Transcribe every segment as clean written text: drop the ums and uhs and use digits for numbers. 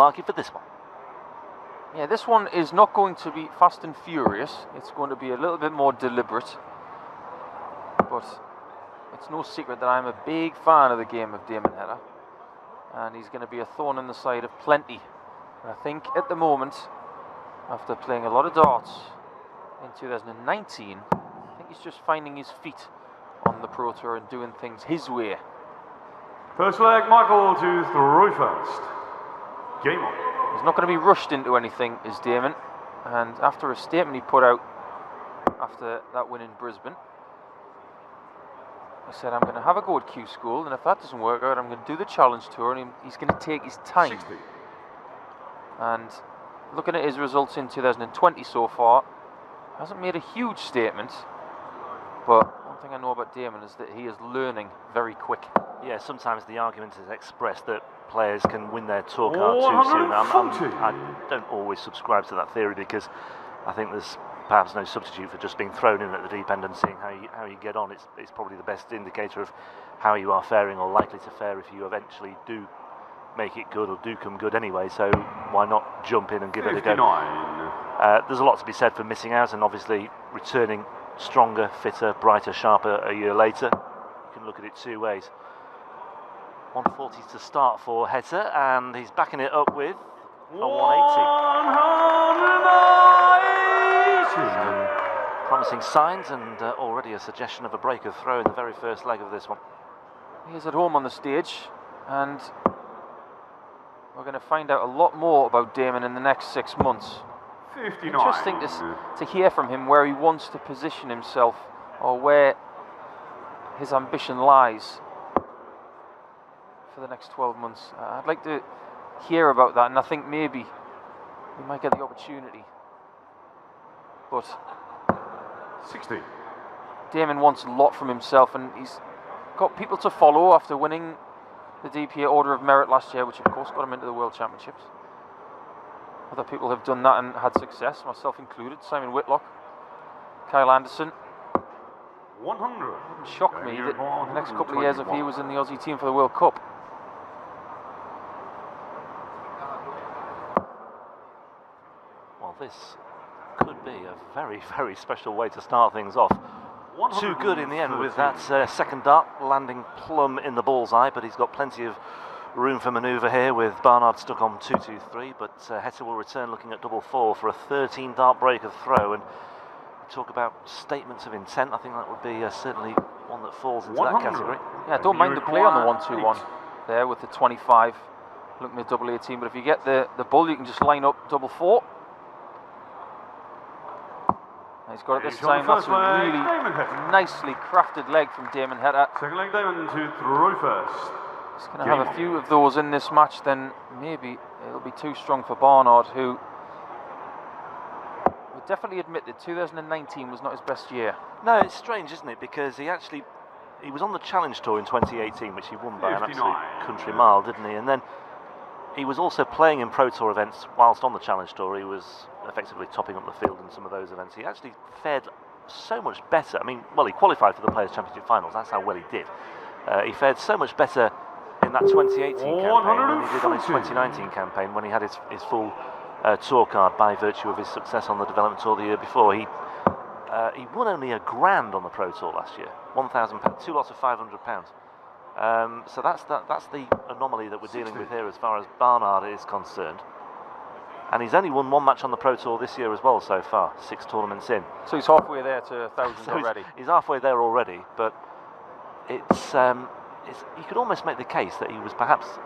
market for this one. Yeah, this one is not going to be fast and furious. It's going to be a little bit more deliberate. But it's no secret that I'm a big fan of the game of Damon Heta. And he's going to be a thorn in the side of plenty. And I think at the moment, after playing a lot of darts in 2019, I think he's just finding his feet on the Pro Tour and doing things his way. First leg, Michael to throw first. Game on. He's not going to be rushed into anything, is Damon. And after a statement he put out after that win in Brisbane, he said, I'm going to have a go at Q School, and if that doesn't work out, I'm going to do the Challenge Tour, and he's going to take his time. 60. And looking at his results in 2020 so far, hasn't made a huge statement, but one thing I know about Damon is that he is learning very quick. Yeah, sometimes the argument is expressed that players can win their tour card too soon. I don't always subscribe to that theory, because I think there's perhaps no substitute for just being thrown in at the deep end and seeing how you get on. It's probably the best indicator of how you are faring, or likely to fare, if you eventually do make it good or do come good anyway. So why not jump in and give 59. It a go? There's a lot to be said for missing out, and obviously returning stronger, fitter, brighter, sharper a year later. You can look at it two ways. 140 to start for Heta, and he's backing it up with a 180. Promising signs, and already a suggestion of a break of throw in the very first leg of this one. He's at home on the stage, and we're going to find out a lot more about Damon in the next 6 months. 59. Interesting to hear from him where he wants to position himself, or where his ambition lies for the next 12 months. I'd like to hear about that, and I think maybe we might get the opportunity. But 60. Damon wants a lot from himself, and he's got people to follow after winning the DPA Order of Merit last year, which of course got him into the World Championships. Other people have done that and had success, myself included. Simon Whitlock, Kyle Anderson. 100. It wouldn't shock me that in the next couple of years if he was in the Aussie team for the World Cup. Well, this could be a very, very special way to start things off. Too good in the end with that second dart landing plumb in the bullseye, but he's got plenty of room for manoeuvre here with Barnard stuck on 2-2-3, but Heta will return looking at double 4 for a 13 dart break of throw. And talk about statements of intent, I think that would be certainly one that falls into that category. Yeah, I don't mind the play on the 1-2-1 there with the 25 looking at double 18, but if you get the bull, you can just line up double 4. He's got it this time. That's a really nicely crafted leg from Damon Heta. Second leg, Damon to throw first. He's going to have a few of those in this match, then maybe it'll be too strong for Barnard, who would definitely admit that 2019 was not his best year. No, it's strange, isn't it? Because he was on the Challenge Tour in 2018, which he won by 59. An absolute country mile, didn't he? And then he was also playing in Pro Tour events whilst on the Challenge Tour. He was effectively topping up the field in some of those events. He actually fared so much better. I mean, well, he qualified for the Players' Championship finals. That's how well he did. He fared so much better in that 2018 campaign than he did on his 2019 campaign, when he had his full tour card by virtue of his success on the development tour the year before. He won only $1,000 on the Pro Tour last year, £1,000, 2 lots of £500. So that's the anomaly that we're dealing with here as far as Barnard is concerned. And he's only won one match on the Pro Tour this year as well so far, 6 tournaments in. So he's halfway there to 1,000 already. He's halfway there already, but you could almost make the case that he was perhaps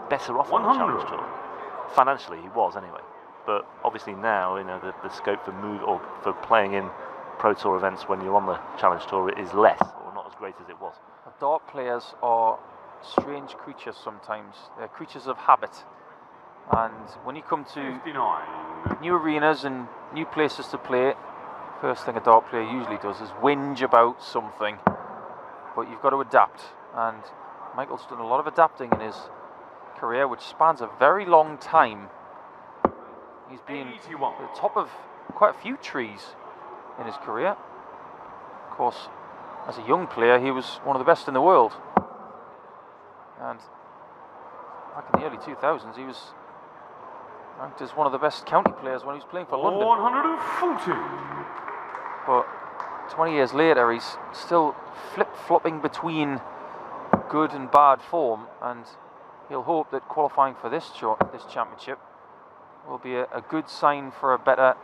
better off on the Challenge Tour. Financially, he was anyway. But obviously now, the scope for playing in Pro Tour events when you're on the Challenge Tour is less, or not as great as it was. Dart players are strange creatures sometimes. They're creatures of habit. And when you come to 59. New arenas and new places to play, first thing a dart player usually does is whinge about something. But you've got to adapt. And Michael's done a lot of adapting in his career, which spans a very long time. He's been at the top of quite a few trees in his career. Of course, as a young player, he was one of the best in the world. And back in the early 2000s, he was ranked as one of the best county players when he was playing for London. 140. But 20 years later, he's still flip-flopping between good and bad form, and he'll hope that qualifying for this championship will be a good sign for a better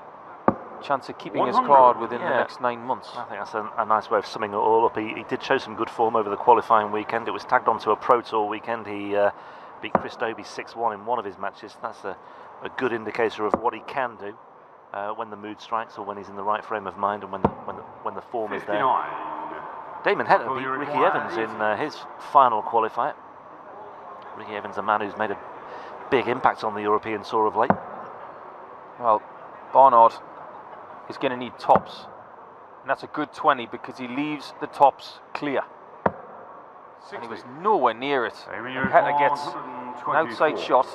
chance of keeping his card within the next 9 months. I think that's a nice way of summing it all up. He did show some good form over the qualifying weekend. It was tagged onto a Pro Tour weekend. He beat Chris Dobie 6-1 in one of his matches. That's a good indicator of what he can do when the mood strikes, or when he's in the right frame of mind, and when the form 59. is there. Damon Heta beat Ricky Evans in his final qualifier. Ricky Evans, a man who's made a big impact on the European Tour of late. Well, Barnard is going to need tops, and that's a good 20 because he leaves the tops clear. 60. And he was nowhere near it. And Heta gets an outside shot.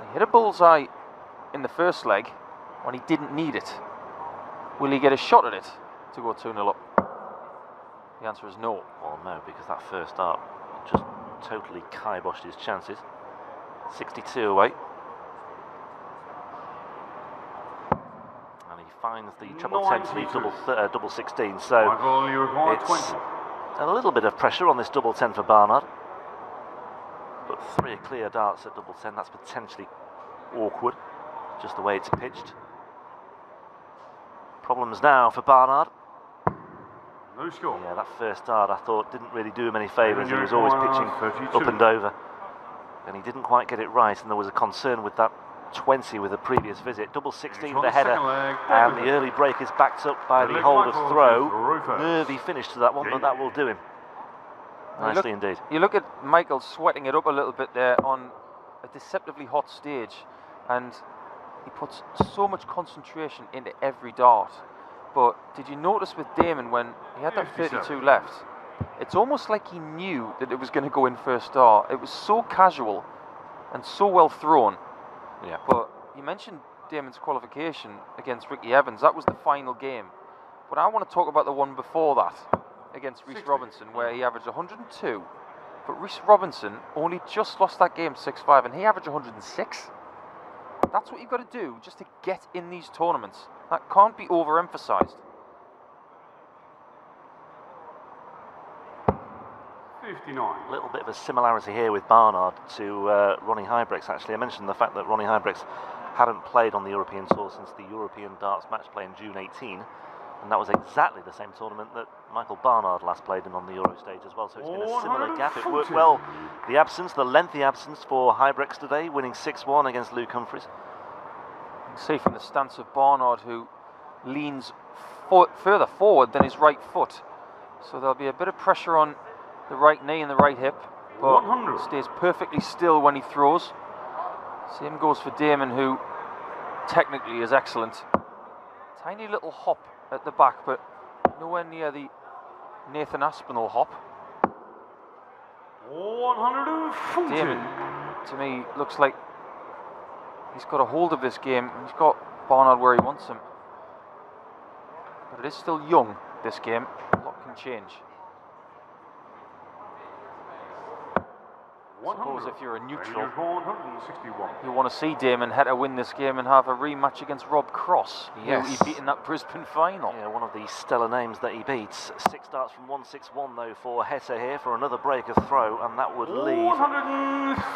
He hit a bullseye in the first leg when he didn't need it. Will he get a shot at it to go 2-0 up? The answer is no. Well, no, because that first start just totally kiboshed his chances. 62 away. And he finds the treble 10 to lead double 16. So Michael, you require it's 20. a little bit of pressure on this double 10 for Barnard. But 3 clear darts at double 10, that's potentially awkward, just the way it's pitched. Problems now for Barnard. No score. Yeah, that first start I thought didn't really do him any favours. He was Junior always corner, pitching 32. up and over. And he didn't quite get it right, and there was a concern with that 20 with the previous visit. Double 16 for Heta, and the early break is backed up by the hold of throw. Nervy finish to that one, but that will do him. Nicely indeed. You look at Michael sweating it up a little bit there on a deceptively hot stage, and he puts so much concentration into every dart. But did you notice with Damon, when he had that 32 left, it's almost like he knew that it was going to go in first dart. It was so casual and so well thrown. Yeah. But you mentioned Damon's qualification against Ricky Evans. That was the final game. But I want to talk about the one before that, against Rhys Robinson, where he averaged 102. But Rhys Robinson only just lost that game 6-5, and he averaged 106. That's what you've got to do just to get in these tournaments. That can't be overemphasized. 59. A little bit of a similarity here with Barnard to Ronnie Hybrex, actually. I mentioned the fact that Ronnie Hybrex hadn't played on the European Tour since the European Darts match play in June 18, and that was exactly the same tournament that Michael Barnard last played in on the Euro stage as well, so it's been a similar gap. It worked well, the lengthy absence for Hybrex today, winning 6-1 against Luke Humphries. You can see from the stance of Barnard, who leans further forward than his right foot, so there'll be a bit of pressure on the right knee and the right hip, but 100. Stays perfectly still when he throws. Same goes for Damon, who technically is excellent. Tiny little hop at the back, but nowhere near the Nathan Aspinall hop. 140. Damon, to me, looks like he's got a hold of this game. He's got Barnard where he wants him. But it is still young, this game. A lot can change. I suppose if you're a neutral, you want to see Damon Heta win this game and have a rematch against Rob Cross, who he beat in that Brisbane final. Yeah, one of the stellar names that he beats. 6 darts from 161 though for Heta here for another break of throw, and that would leave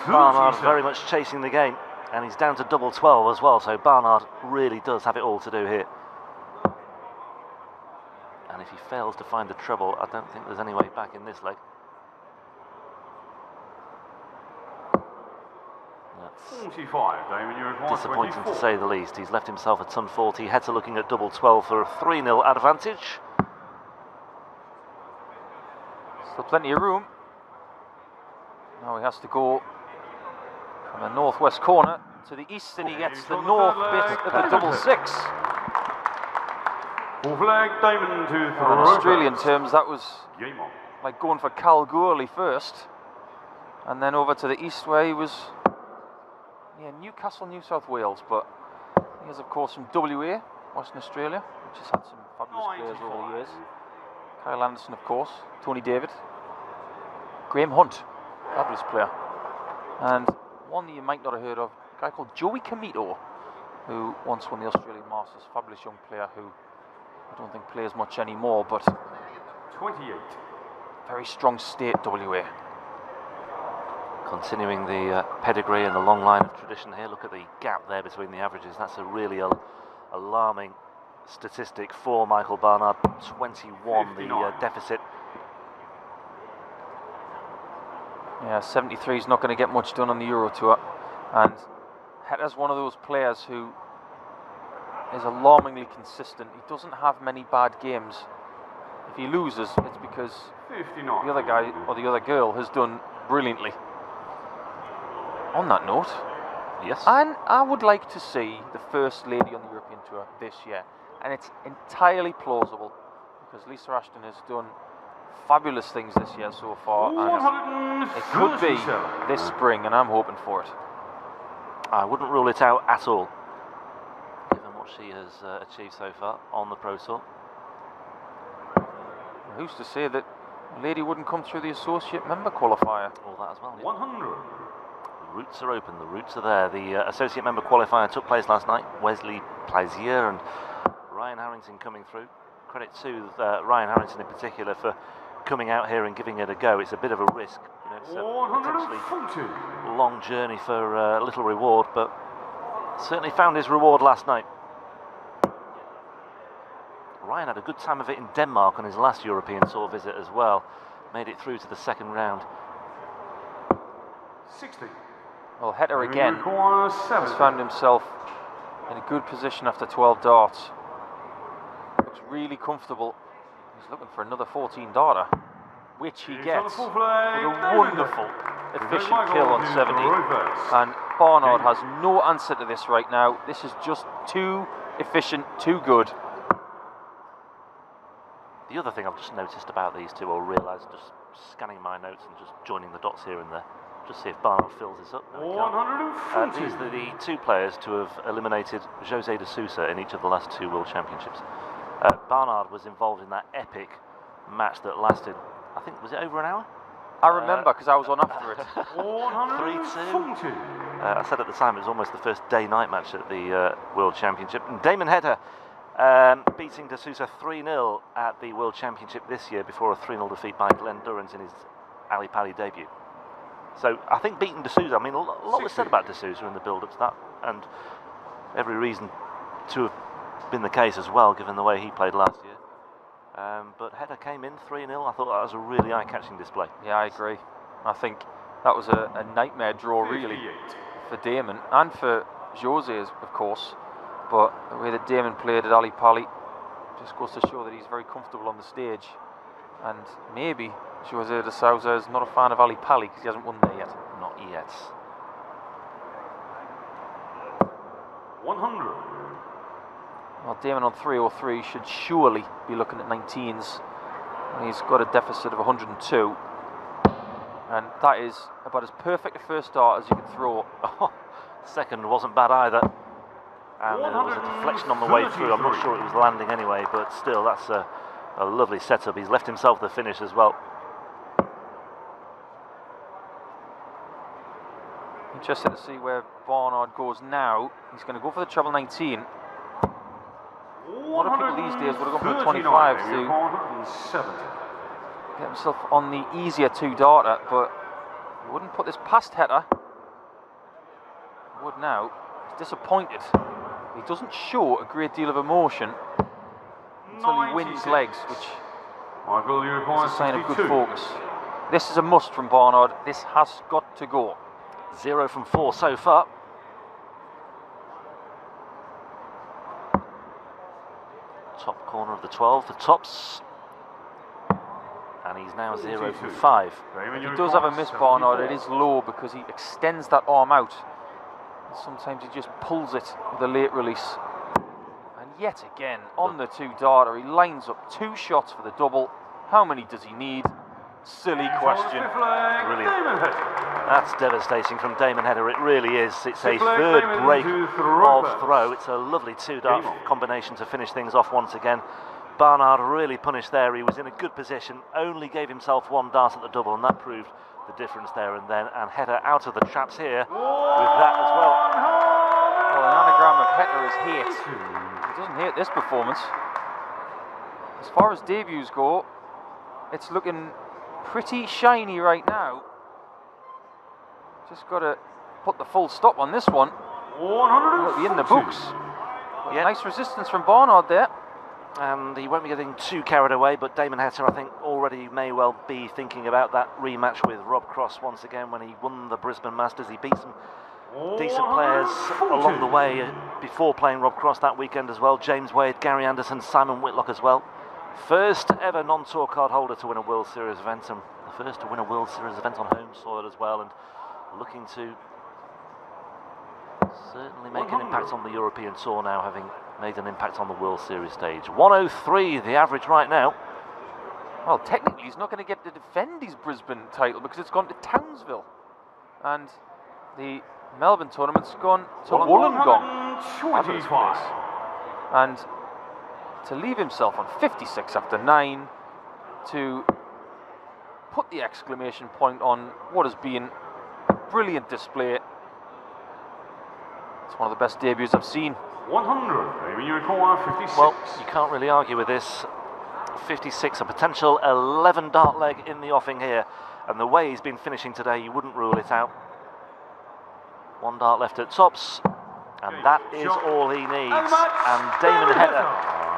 Barnard very much chasing the game, and he's down to double 12 as well, so Barnard really does have it all to do here. And if he fails to find the treble, I don't think there's any way back in this leg. That's 45, Damon, you require disappointing 24. to say the least. He's left himself a ton 40. Heta looking at double 12 for a 3-0 advantage. Still plenty of room. Now he has to go from the northwest corner to the east, and he gets the north bit of the double 6. Full flag, Damon to In throw. Australian terms, that was Game on. like going for Kalgoorlie first, and then over to the east where he was Newcastle, New South Wales, but he is of course from WA, Western Australia, which has had some fabulous players over the years. Kyle Anderson, of course, Tony David, Graham Hunt, fabulous player. And one that you might not have heard of, a guy called Joey Comito, who once won the Australian Masters. Fabulous young player who I don't think plays much anymore, but 28. very strong state, WA. Continuing the pedigree and the long line of tradition here. Look at the gap there between the averages. That's a really alarming statistic for Michael Barnard. 21 the deficit. Yeah, 73 is not going to get much done on the Euro Tour, and Heta's one of those players who is alarmingly consistent. He doesn't have many bad games. If he loses, it's because 59. the other guy or the other girl has done brilliantly. On that note, Yes. and I would like to see the first lady on the European Tour this year, and it's entirely plausible because Lisa Ashton has done fabulous things this year so far, and it could be this spring, and I'm hoping for it. I wouldn't rule it out at all, given what she has achieved so far on the Pro Tour. Who's to say that a lady wouldn't come through the associate member qualifier? All that as well. Yeah. 100. The routes are open, the routes are there. The associate member qualifier took place last night. Wesley Plaisier and Ryan Harrington coming through. Credit to Ryan Harrington in particular for coming out here and giving it a go. It's a bit of a risk. You know, it's a potentially long journey for little reward, but certainly found his reward last night. Ryan had a good time of it in Denmark on his last European Tour visit as well. Made it through to the second round. 60. Well, Heta again has found himself in a good position after 12 darts. Looks really comfortable. He's looking for another 14 darter, which he gets with a wonderful efficient kill on 70. And Barnard has no answer to this right now. This is just too efficient, too good. The other thing I've just noticed about these two, or realised just scanning my notes and just joining the dots here and there, just see if Barnard fills this up. No, these are the two players to have eliminated Jose de Sousa in each of the last two World Championships. Barnard was involved in that epic match that lasted, I think, was it over an hour? I remember because I was on after it. 3-2. I said at the time it was almost the first day-night match at the World Championship. And Damon Heta beating de Sousa 3-0 at the World Championship this year before a 3-0 defeat by Glenn Durrant in his Ali Pali debut. So I think beating de Sousa, I mean, a lot was said about de Sousa in the build-up to that, and every reason to have been the case as well, given the way he played last year. But Heta came in 3-0. I thought that was a really eye-catching display. Yeah, I agree. I think that was a nightmare draw, really, for Damon and for Jose, of course. But the way that Damon played at Ali Pali just goes to show that he's very comfortable on the stage. And maybe Jose de Sousa is not a fan of Ali Pali because he hasn't won there yet. Not yet. 100. Well, Damon on 303 should surely be looking at 19s. He's got a deficit of 102. And that is about as perfect a first start as you can throw. Second wasn't bad either. And there was a deflection on the way through. I'm not sure it was landing anyway, but still, that's a lovely setup. He's left himself the finish as well. Interested to see where Barnard goes now. He's going to go for the treble 19. A lot of people these days would have gone for the 25 to get himself on the easier two-darter, but he wouldn't put this past Heta. He would now. He's disappointed. He doesn't show a great deal of emotion until he wins legs, which is a sign of good focus. This is a must from Barnard. This has got to go. 0 from 4 so far. Top corner of the 12, the tops. And he's now 0 from 5. If he does have a miss, Barnard, it is low because he extends that arm out. And sometimes he just pulls it with a late release. And yet again, on the two-darter, he lines up 2 shots for the double. How many does he need? Silly question. Brilliant. That's devastating from Damon Heta. It really is. It's a third break of throw. It's a lovely two-dart combination to finish things off once again. Barnard really punished there. He was in a good position, only gave himself 1 dart at the double, and that proved the difference there and then. And Heta out of the traps here with that as well. Well, an anagram of Heta is hate. He doesn't hate this performance. As far as debuts go, it's looking pretty shiny right now. Just got to put the full stop on this one. It'll be in the books. Yeah. Nice resistance from Barnard there. And he won't be getting too carried away, but Damon Heta, I think, already may well be thinking about that rematch with Rob Cross once again when he won the Brisbane Masters. He beat some decent players along the way before playing Rob Cross that weekend as well. James Wade, Gary Anderson, Simon Whitlock as well. First ever non-tour card holder to win a World Series event, and the first to win a World Series event on home soil as well, and looking to certainly make an impact on the European Tour now, having made an impact on the World Series stage. 103 the average right now. Well, technically he's not going to get to defend his Brisbane title because it's gone to Townsville. And the Melbourne tournament's gone to Wollongong, Evans Place. And to leave himself on 56 after 9, to put the exclamation point on what has been a brilliant display. It's one of the best debuts I've seen. 100, maybe you recall 56. Well, you can't really argue with this. 56, a potential 11 dart leg in the offing here, and the way he's been finishing today, you wouldn't rule it out. 1 dart left at tops, and that is all he needs. And Damon Heta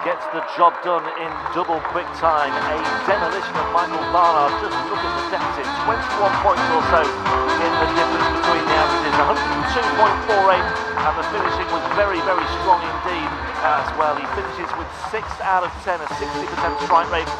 gets the job done in double quick time. A demolition of Michael Barnard. Just look at the deficit, 21 points or so in the difference between the averages. 102.48, and the finishing was very, very strong indeed as well. He finishes with 6 out of 10, a 60% strike rate.